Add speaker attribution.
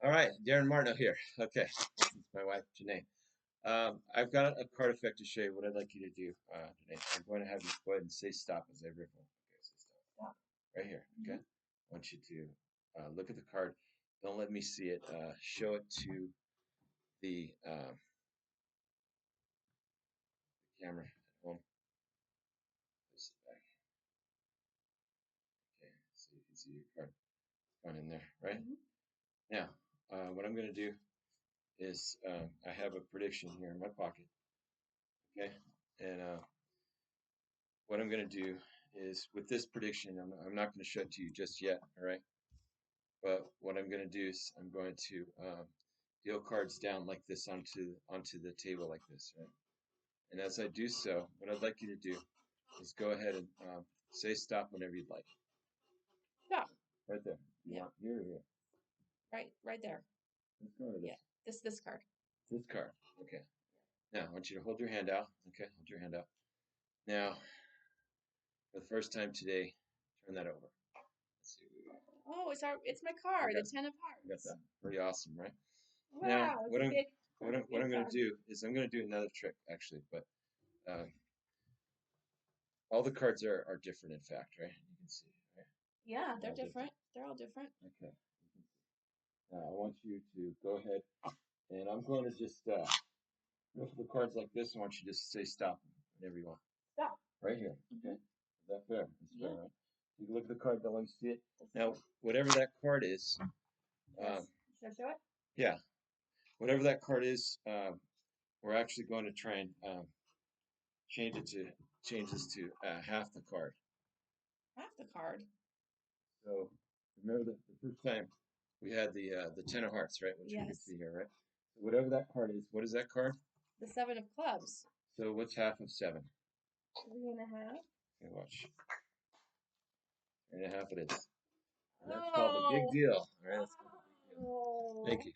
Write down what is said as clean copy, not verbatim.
Speaker 1: All right, Darin Martineau here. Okay, this is my wife, Janae. I've got a card effect to show you what I'd like you to do, Janae. I'm going to have you go ahead and say stop as I riffle. Okay, so stop. Right here, okay? I want you to look at the card. Don't let me see it. Show it to the camera at home. Place it back. Okay, so you can see your card gone in there, right? Now, what I'm going to do is I have a prediction here in my pocket, okay? And what I'm going to do is with this prediction, I'm not going to show it to you just yet, all right? But what I'm going to do is I'm going to deal cards down like this onto the table like this, right? And as I do so, what I'd like you to do is go ahead and say stop whenever you'd like.
Speaker 2: Stop.
Speaker 1: Right there. You want here or here?
Speaker 2: Right there.
Speaker 1: This card or this?
Speaker 2: Yeah, this card.
Speaker 1: This card. Okay. Now I want you to hold your hand out. Okay, hold your hand out. Now, for the first time today, turn that over. Let's see.
Speaker 2: Oh, it's my card, the 10 of hearts.
Speaker 1: You got that. Pretty awesome, right?
Speaker 2: Wow,
Speaker 1: Now, what I'm going to
Speaker 2: card.
Speaker 1: do is I'm going to do another trick actually, but all the cards are different in fact, right? You can see, right?
Speaker 2: Yeah, they're different. They're all different.
Speaker 1: Okay. Now I want you to go ahead, and I'm going to just go for the cards like this. I want you to just say stop whenever you want.
Speaker 2: Stop.
Speaker 1: Right here. Okay. Is that fair? That's fair, right? You can look at the card. Don't let me see it.
Speaker 2: That's
Speaker 1: Now, whatever that card is,
Speaker 2: yes. Should I show it?
Speaker 1: yeah, whatever that card is, we're actually going to try and change this to half the card.
Speaker 2: Half the card.
Speaker 1: So remember the first time we had the 10 of hearts, right? Which you can see here, right? So whatever that card is, what is that card?
Speaker 2: The 7 of clubs.
Speaker 1: So what's half of 7?
Speaker 2: 3.5.
Speaker 1: Okay, watch. 3.5 it is. And that's called a big deal. All right, that's called a big deal. Thank you.